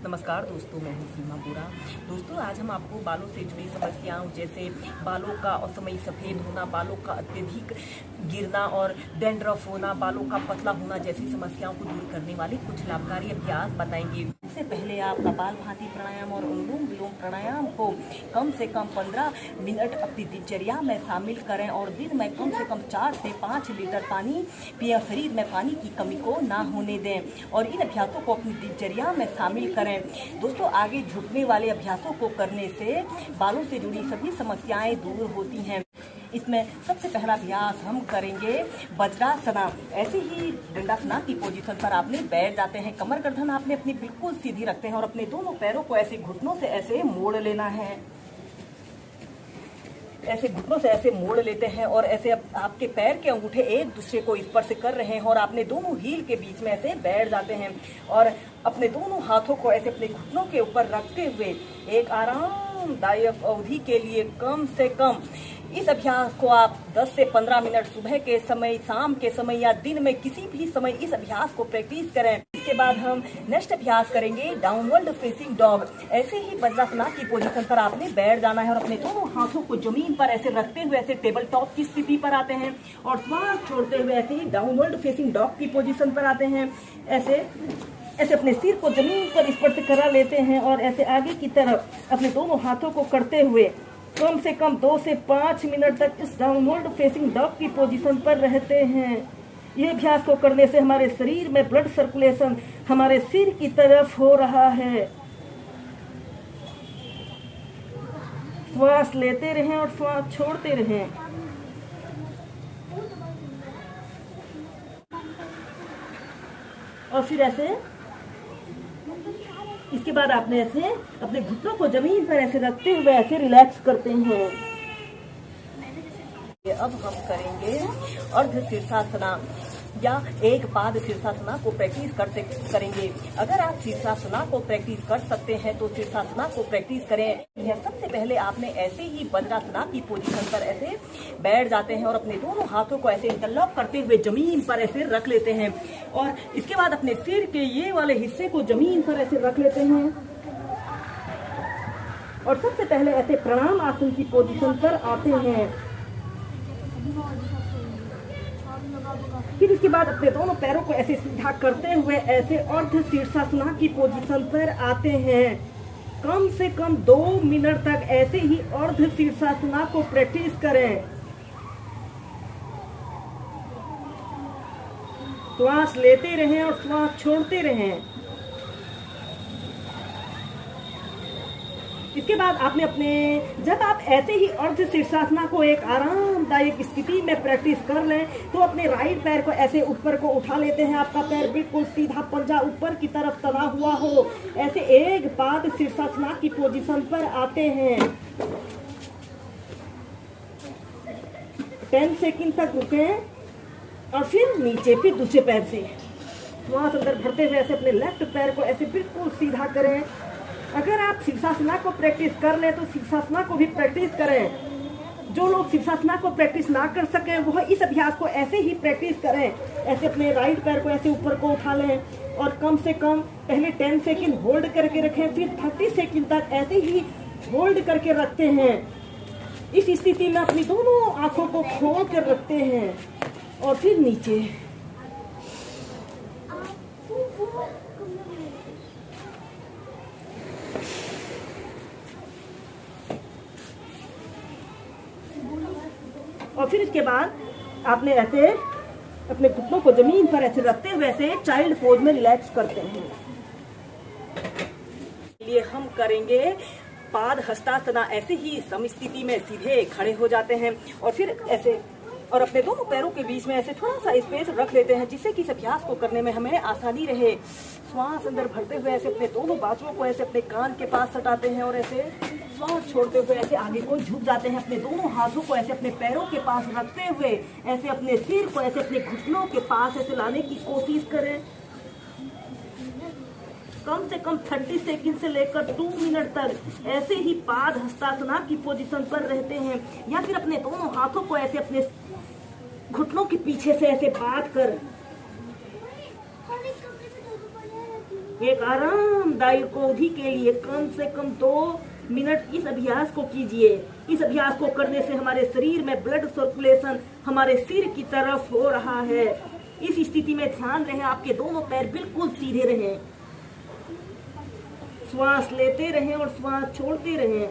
नमस्कार दोस्तों, मैं हूं सीमा बोरा। दोस्तों, आज हम आपको बालों से जुड़ी समस्याओं जैसे बालों का असमयी सफ़ेद होना, बालों का अत्यधिक गिरना और डैंड्रफ होना, बालों का पतला होना जैसी समस्याओं को दूर करने वाले कुछ लाभकारी अभ्यास बताएंगे। इससे पहले आप कपालभाति प्राणायाम और अनुलोम विलोम प्राणायाम को कम से कम 15 मिनट अपनी दिनचर्या में शामिल करें और दिन में कम से कम 4 से 5 लीटर पानी पिएं। शरीर में पानी की कमी को ना होने दें और इन अभ्यासों को अपनी दिनचर्या में शामिल करें। दोस्तों, आगे झुकने वाले अभ्यासों को करने से बालों से जुड़ी सभी समस्याएं दूर होती हैं। इसमें सबसे पहला अभ्यास हम करेंगे वज्रासना। ऐसे ही दंडासना की पोजीशन पर आपने बैठ जाते हैं। कमर गर्दन आपने अपनी बिल्कुल सीधी रखते हैं और अपने दोनों पैरों को ऐसे घुटनों से ऐसे मोड़ लेना है। ऐसे घुटनों से ऐसे मोड़ लेते हैं और ऐसे आपके पैर के अंगूठे एक दूसरे को स्पर्श कर रहे हैं और आपने दोनों हील के बीच में ऐसे बैठ जाते हैं और अपने दोनों हाथों को ऐसे अपने घुटनों के ऊपर रखते हुए एक आरामदायक अवधि के लिए कम से कम इस अभ्यास को आप 10 से 15 मिनट सुबह के समय, शाम के समय या दिन में किसी भी समय इस अभ्यास को प्रैक्टिस करें। इसके बाद हम नेक्स्ट अभ्यास करेंगे डाउनवर्ड फेसिंग डॉग। ऐसे ही वज्रासना की पोजीशन पर आपने बैठ जाना है और अपने दोनों हाथों को जमीन पर ऐसे रखते हुए ऐसे टेबल टॉप की स्थिति पर आते हैं और श्वास छोड़ते हुए ऐसे ही डाउनवर्ड फेसिंग डॉग की पोजीशन पर आते हैं। ऐसे अपने सिर को जमीन पर स्पर्श करा लेते हैं और ऐसे आगे की तरफ अपने दोनों हाथों को करते हुए कम से कम 2 से 5 मिनट तक इस डाउनवर्ड फेसिंग डॉग की पोजीशन पर रहते हैं। ये अभ्यास को करने से हमारे शरीर में ब्लड सर्कुलेशन हमारे सिर की तरफ हो रहा है। श्वास लेते रहें और श्वास छोड़ते रहें। और फिर ऐसे इसके बाद आपने ऐसे अपने घुटनों को जमीन पर ऐसे रखते हुए ऐसे रिलैक्स करते हैं। अब हम करेंगे अर्ध शीर्षासना या एक पाद शीर्षासना को प्रैक्टिस करेंगे। अगर आप शीर्षासना को प्रैक्टिस कर सकते हैं तो शीर्षासना को प्रैक्टिस करें। यह सबसे पहले आपने ऐसे ही वज्रासना की पोजीशन पर ऐसे बैठ जाते हैं और अपने दोनों हाथों को ऐसे इंटरलॉक करते हुए जमीन पर ऐसे रख लेते हैं और इसके बाद अपने सिर के ये वाले हिस्से को जमीन पर ऐसे रख लेते हैं और सबसे पहले ऐसे प्रणाम आसन की पोजीशन पर आते हैं। फिर इसके बाद अपने दोनों पैरों को ऐसे सीधा करते हुए ऐसे अर्ध शीर्षासना की पोजीशन पर आते हैं। कम से कम 2 मिनट तक ऐसे ही अर्ध शीर्षासना को प्रैक्टिस करें। श्वास लेते रहें और श्वास छोड़ते रहें। इसके बाद जब आप ऐसे ही अर्ध शीर्षासना को एक आरामदायक स्थिति में प्रैक्टिस कर लें तो अपने राइट पैर को ऐसे ऊपर को उठा लेते हैं। आपका पैर बिल्कुल सीधा, पंजा ऊपर की तरफ तना हुआ हो। ऐसे एक पाद शीर्षासना की पोजीशन पर आते हैं। 10 सेकंड तक रुकें और फिर नीचे, फिर दूसरे पैर से श्वास अंदर भरते हुए ऐसे अपने लेफ्ट पैर को ऐसे बिल्कुल सीधा करें। अगर आप शीर्षासना को प्रैक्टिस कर लें तो शीर्षासना को भी प्रैक्टिस करें। जो लोग शीर्षासना को प्रैक्टिस ना कर सकें वह इस अभ्यास को ऐसे ही प्रैक्टिस करें। ऐसे अपने राइट पैर को ऐसे ऊपर को उठा लें और कम से कम पहले 10 सेकंड होल्ड करके रखें, फिर 30 सेकंड तक ऐसे ही होल्ड करके रखते हैं। इस स्थिति में अपनी दोनों आंखों को खोल कर रखते हैं और फिर नीचे। और फिर इसके बाद आपने ऐसे अपने घुटनों को जमीन पर ऐसे रखते हुए ऐसे चाइल्ड पोज में रिलैक्स करते हैं। लिए हम करेंगे पाद हस्तासना। ऐसे ही समस्थिति में सीधे खड़े हो जाते हैं और फिर ऐसे और अपने दोनों पैरों के बीच में ऐसे थोड़ा सा स्पेस रख लेते हैं जिससे कि इस अभ्यास को करने में हमें आसानी रहे। श्वास अंदर भरते हुए ऐसे अपने दोनों बाजुओं को ऐसे अपने कान के पास सटाते हैं और ऐसे श्वास छोड़ते हुए ऐसे आगे को झुक जाते हैं। अपने दोनों हाथों को ऐसे अपने पैरों के पास रखते हुए ऐसे अपने सिर को ऐसे अपने घुटनों के पास ऐसे लाने की कोशिश करें। कम से कम 30 सेकंड से लेकर 2 मिनट तक ऐसे ही पाद हस्तासना की पोजीशन पर रहते हैं या फिर अपने दोनों हाथों को ऐसे अपने घुटनों के पीछे से ऐसे बांध कर एक आरामदायक अवधि के लिए कम से कम 2 मिनट इस अभ्यास को कीजिए। इस अभ्यास को करने से हमारे शरीर में ब्लड सर्कुलेशन हमारे सिर की तरफ हो रहा है। इस स्थिति में ध्यान रहे आपके दोनों पैर बिल्कुल सीधे रहें। श्वास लेते रहें और श्वास छोड़ते रहें।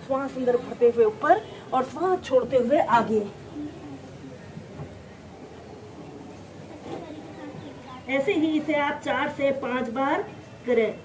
श्वास अंदर भरते हुए ऊपर और श्वास छोड़ते हुए आगे। ऐसे ही इसे आप 4 से 5 बार करें।